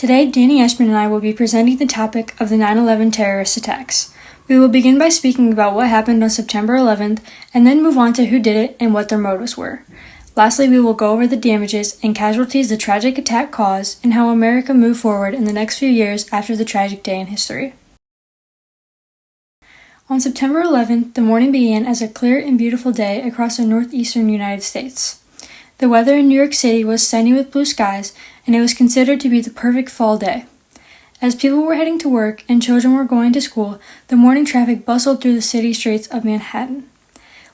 Today, Danny Ashman and I will be presenting the topic of the 9/11 terrorist attacks. We will begin by speaking about what happened on September 11th and then move on to who did it and what their motives were. Lastly, we will go over the damages and casualties the tragic attack caused and how America moved forward in the next few years after the tragic day in history. On September 11th, the morning began as a clear and beautiful day across the northeastern United States. The weather in New York City was sunny with blue skies, and it was considered to be the perfect fall day. As people were heading to work and children were going to school, the morning traffic bustled through the city streets of Manhattan.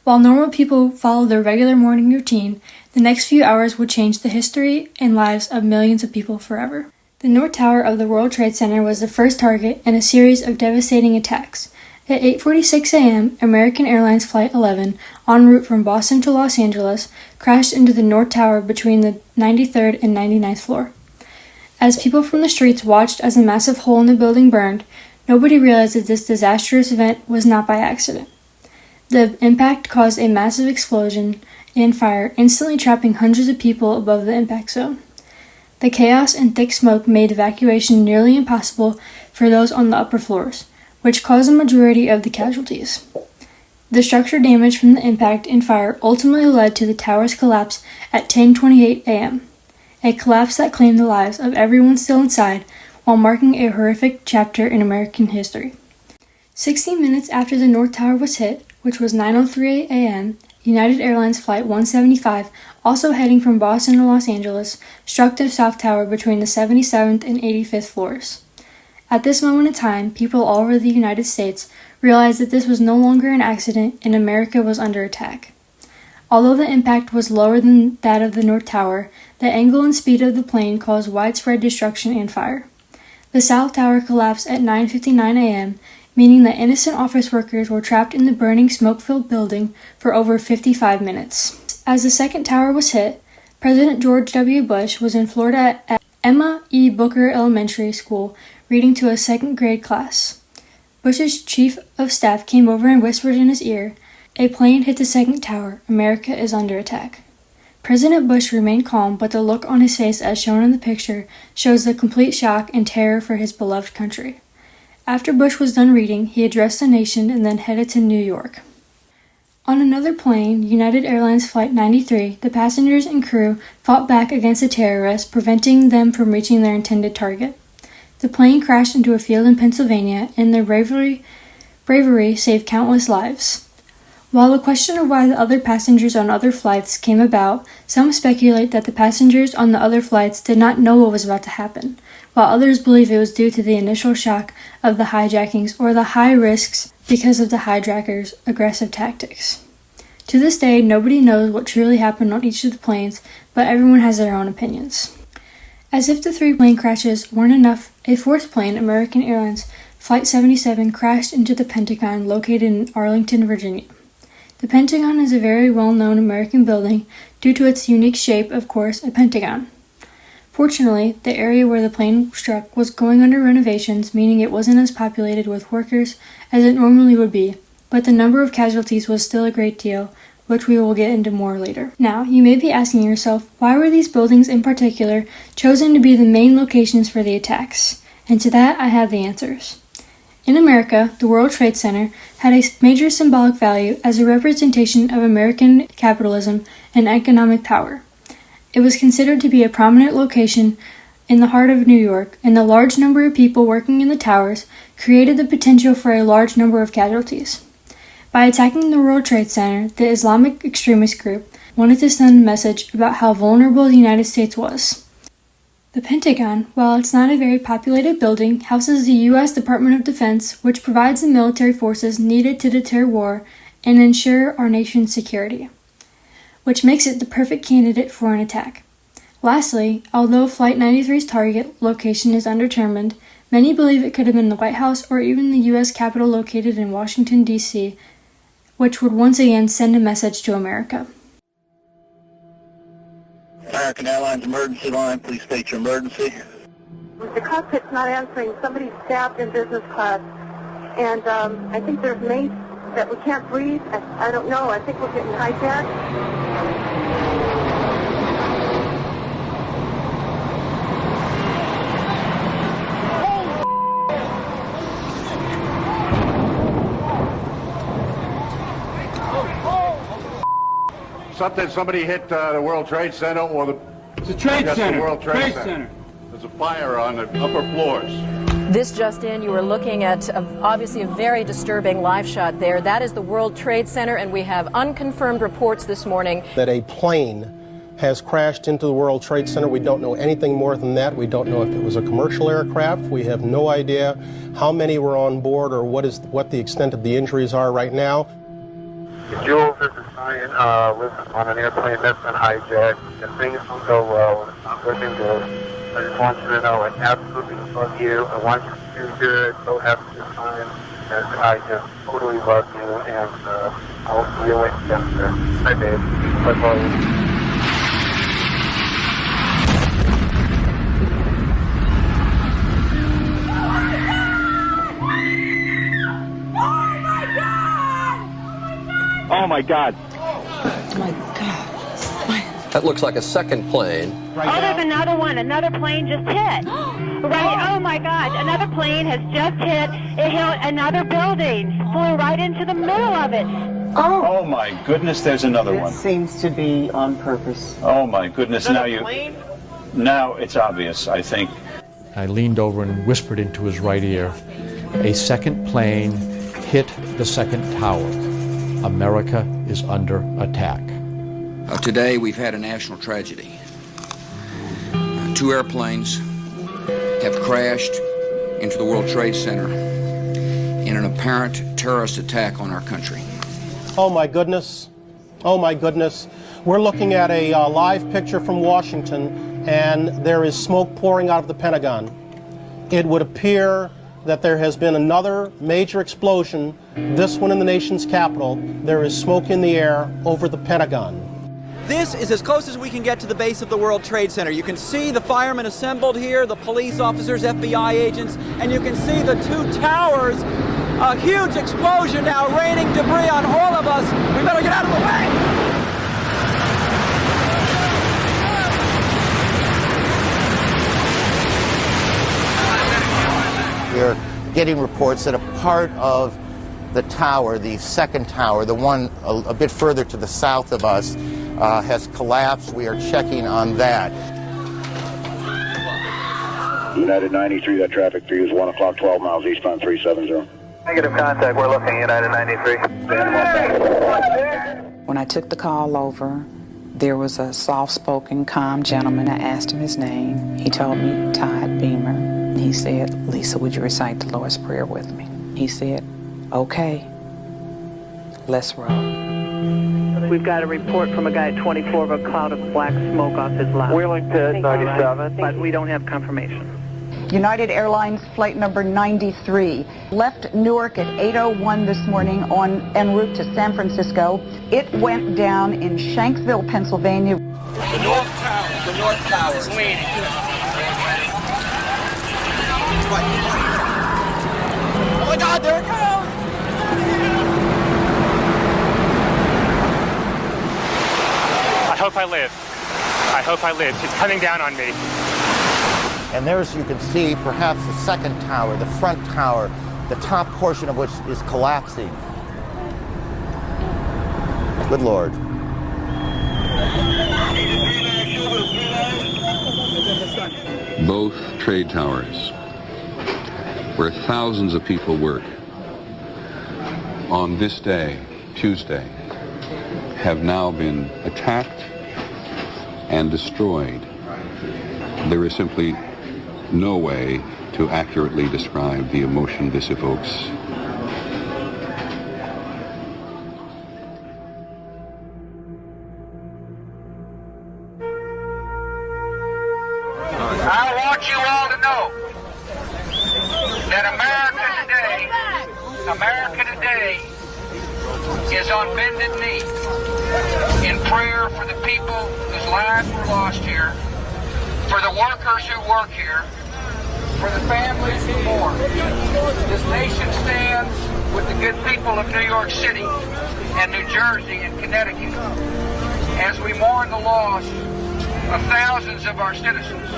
While normal people followed their regular morning routine, the next few hours would change the history and lives of millions of people forever. The North Tower of the World Trade Center was the first target in a series of devastating attacks. At 8:46 a.m., American Airlines Flight 11, en route from Boston to Los Angeles, crashed into the North Tower between the 93rd and 99th floor. As people from the streets watched as a massive hole in the building burned, nobody realized that this disastrous event was not by accident. The impact caused a massive explosion and fire, instantly trapping hundreds of people above the impact zone. The chaos and thick smoke made evacuation nearly impossible for those on the upper floors, which caused the majority of the casualties. The structure damage from the impact and fire ultimately led to the tower's collapse at 10:28 a.m., a collapse that claimed the lives of everyone still inside while marking a horrific chapter in American history. 16 minutes after the North Tower was hit, which was 9:03 a.m., United Airlines Flight 175, also heading from Boston to Los Angeles, struck the South Tower between the 77th and 85th floors. At this moment in time, people all over the United States realized that this was no longer an accident and America was under attack. Although the impact was lower than that of the North Tower, the angle and speed of the plane caused widespread destruction and fire. The South Tower collapsed at 9:59 a.m., meaning that innocent office workers were trapped in the burning smoke-filled building for over 55 minutes. As the second tower was hit, President George W. Bush was in Florida at Emma E. Booker Elementary School reading to a second-grade class. Bush's chief of staff came over and whispered in his ear, "A plane hit the second tower. America is under attack." President Bush remained calm, but the look on his face as shown in the picture shows the complete shock and terror for his beloved country. After Bush was done reading, he addressed the nation and then headed to New York. On another plane, United Airlines Flight 93, the passengers and crew fought back against the terrorists, preventing them from reaching their intended target. The plane crashed into a field in Pennsylvania, and their bravery saved countless lives. While the question of why the other passengers on other flights came about, some speculate that the passengers on the other flights did not know what was about to happen, while others believe it was due to the initial shock of the hijackings or the high risks because of the hijackers' aggressive tactics. To this day, nobody knows what truly happened on each of the planes, but everyone has their own opinions. As if the three plane crashes weren't enough, a fourth plane, American Airlines Flight 77, crashed into the Pentagon located in Arlington, Virginia. The Pentagon is a very well-known American building due to its unique shape, of course, a pentagon. Fortunately, the area where the plane struck was going under renovations, meaning it wasn't as populated with workers as it normally would be, but the number of casualties was still a great deal, which we will get into more later. Now, you may be asking yourself, why were these buildings in particular chosen to be the main locations for the attacks? And to that, I have the answers. In America, the World Trade Center had a major symbolic value as a representation of American capitalism and economic power. It was considered to be a prominent location in the heart of New York, and the large number of people working in the towers created the potential for a large number of casualties. By attacking the World Trade Center, the Islamic extremist group wanted to send a message about how vulnerable the United States was. The Pentagon, while it's not a very populated building, houses the U.S. Department of Defense, which provides the military forces needed to deter war and ensure our nation's security, which makes it the perfect candidate for an attack. Lastly, although Flight 93's target location is undetermined, many believe it could have been the White House or even the U.S. Capitol located in Washington, D.C., which would once again send a message to America. American Airlines emergency line, please state your emergency. The cockpit's not answering. Somebody's stabbed in business class. And I think there's mates that we can't breathe. I don't know. I think we're getting hijacked. Somebody hit the World Trade Center or the... It's a Trade Center. The World Trade Center. There's a fire on the upper floors. This just in, you are looking at obviously a very disturbing live shot there. That is the World Trade Center, and we have unconfirmed reports this morning that a plane has crashed into the World Trade Center. We don't know anything more than that. We don't know if it was a commercial aircraft. We have no idea how many were on board or what the extent of the injuries are right now. Jules, this is Ryan. Listen, on an airplane that's been hijacked, and things don't go well. It's not looking good. I just want you to know I absolutely love you. I want you to do good. So happy this time. And I just totally love you. And I'll see you later. Bye, babe. Bye-bye. Oh, my God. Oh, my God. That looks like a second plane. Oh, there's another one. Another plane just hit. Right. Oh, my God. Another plane has just hit. It hit another building. Flew right into the middle of it. Oh, my goodness, there's another one. It seems to be on purpose. Oh, my goodness. Now it's obvious, I think. I leaned over and whispered into his right ear. A second plane hit the second tower. America is under attack. Today we've had a national tragedy. 2 airplanes have crashed into the World Trade Center in an apparent terrorist attack on our country. Oh my goodness. Oh my goodness. We're looking at a live picture from Washington, and there is smoke pouring out of the Pentagon. It would appear that there has been another major explosion, this one in the nation's capital. There is smoke in the air over the Pentagon. This is as close as we can get to the base of the World Trade Center. You can see the firemen assembled here, the police officers, FBI agents, and you can see the 2 towers. A huge explosion now, raining debris on all of us. We better get out of the way! We're getting reports that a part of the tower, the second tower, the one a bit further to the south of us, has collapsed. We are checking on that. United 93, that traffic for you is 1 o'clock, 12 miles eastbound 370. Negative contact. We're looking United 93. When I took the call over, there was a soft-spoken, calm gentleman. I asked him his name. He told me Todd Beamer. He said, "Lisa, would you recite the Lord's Prayer with me?" He said, "Okay, let's roll." We've got a report from a guy at 24 of a cloud of black smoke off his left. Wheelington 97. But we don't have confirmation. United Airlines flight number 93 left Newark at 8:01 this morning en route to San Francisco. It went down in Shanksville, Pennsylvania. The North Tower is leaning. Oh my God, there it goes! I hope I live. I hope I live. It's coming down on me. And there's, you can see, perhaps the second tower, the front tower, the top portion of which is collapsing. Good Lord. Both trade towers, where thousands of people work, on this day, Tuesday, have now been attacked and destroyed. There is simply no way to accurately describe the emotion this evokes. I want you all to know that America today is on bended knee in prayer for the people whose lives were lost here, for the workers who work here, for the families who mourn. This nation stands with the good people of New York City and New Jersey and Connecticut as we mourn the loss of thousands of our citizens.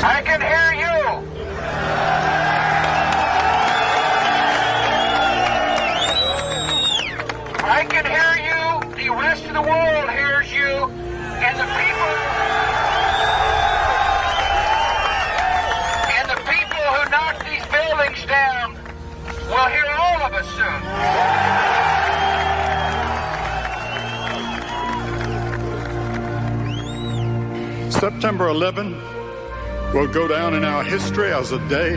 I can hear you. I can hear September 11 will go down in our history as a day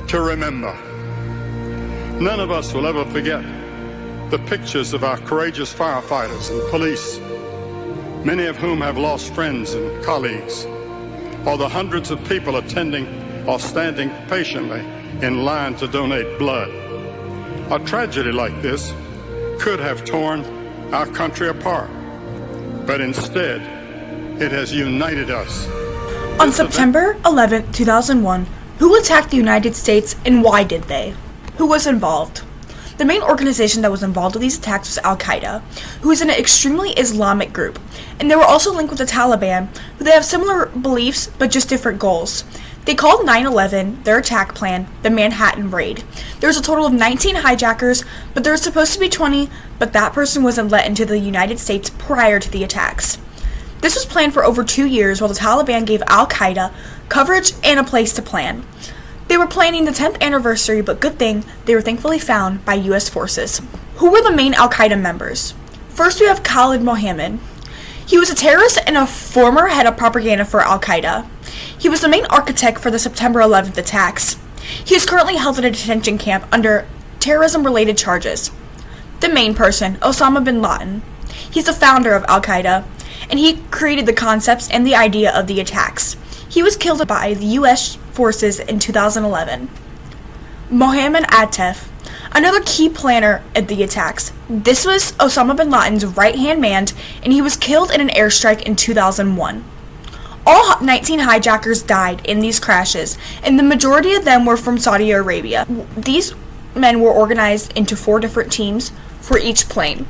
to remember. None of us will ever forget the pictures of our courageous firefighters and police, many of whom have lost friends and colleagues, or the hundreds of people attending or standing patiently in line to donate blood. A tragedy like this could have torn our country apart, but instead, it has united us. On September 11, 2001, who attacked the United States and why did they? Who was involved? The main organization that was involved with these attacks was Al-Qaeda, who is an extremely Islamic group, and they were also linked with the Taliban, who they have similar beliefs but just different goals. They called 9/11, their attack plan, the Manhattan Raid. There was a total of 19 hijackers, but there was supposed to be 20, but that person wasn't let into the United States prior to the attacks. This was planned for over 2 years while the Taliban gave Al-Qaeda coverage and a place to plan. They were planning the 10th anniversary, but good thing they were thankfully found by U.S. forces. Who were the main Al-Qaeda members? First, we have Khalid Mohammed. He was a terrorist and a former head of propaganda for Al-Qaeda. He was the main architect for the September 11th attacks. He is currently held at a detention camp under terrorism-related charges. The main person, Osama bin Laden. He's the founder of Al-Qaeda, and he created the concepts and the idea of the attacks. He was killed by the U.S. forces in 2011. Mohammed Atef, another key planner of the attacks. This was Osama bin Laden's right-hand man, and he was killed in an airstrike in 2001. All 19 hijackers died in these crashes, and the majority of them were from Saudi Arabia. These men were organized into 4 different teams for each plane.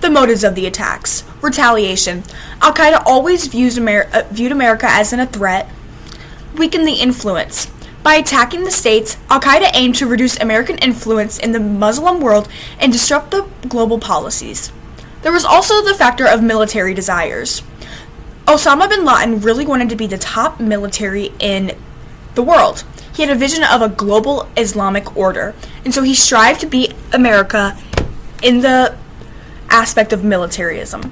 The motives of the attacks. Retaliation. Al-Qaeda always viewed America as a threat. Weaken the influence. By attacking the states, Al-Qaeda aimed to reduce American influence in the Muslim world and disrupt the global policies. There was also the factor of military desires. Osama bin Laden really wanted to be the top military in the world. He had a vision of a global Islamic order, and so he strived to beat America in the aspect of militarism.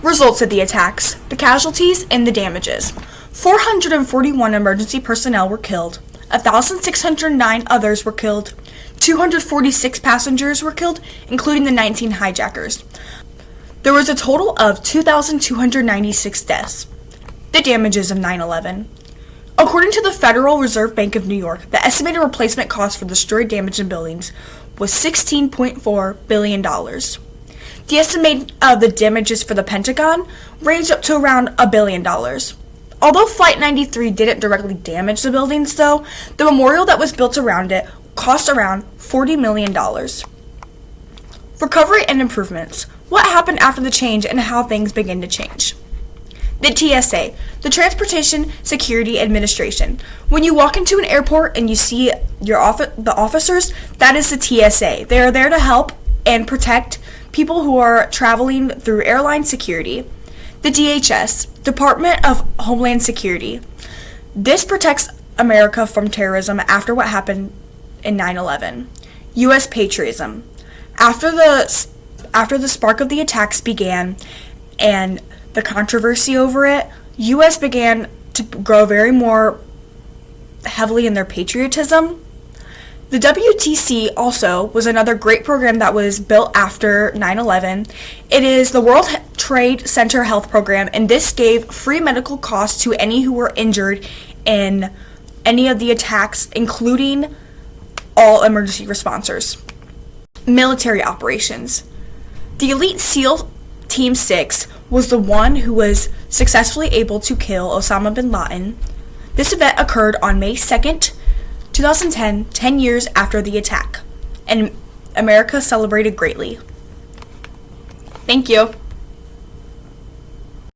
Results of the attacks, the casualties, and the damages. 441 emergency personnel were killed, 1,609 others were killed, 246 passengers were killed, including the 19 hijackers. There was a total of 2,296 deaths. The damages of 9/11. According to the Federal Reserve Bank of New York, the estimated replacement cost for destroyed, damaged buildings was $16.4 billion. The estimate of the damages for the Pentagon ranged up to around $1 billion. Although Flight 93 didn't directly damage the buildings, though, the memorial that was built around it cost around $40 million. Recovery and improvements. What happened after the change and how things began to change? The TSA, the Transportation Security Administration. When you walk into an airport and you see the officers, that is the TSA. They are there to help and protect people who are traveling through airline security. The DHS, Department of Homeland Security. This protects America from terrorism after what happened in 9/11. U.S. patriotism. After the spark of the attacks began and the controversy over it, U.S. began to grow very more heavily in their patriotism. The WTC also was another great program that was built after 9/11. It is the World Trade Center Health Program, and this gave free medical costs to any who were injured in any of the attacks, including all emergency responders. Military operations. The Elite SEAL Team 6 was the one who was successfully able to kill Osama bin Laden. This event occurred on May 2nd, 2010, 10 years after the attack, and America celebrated greatly. Thank you.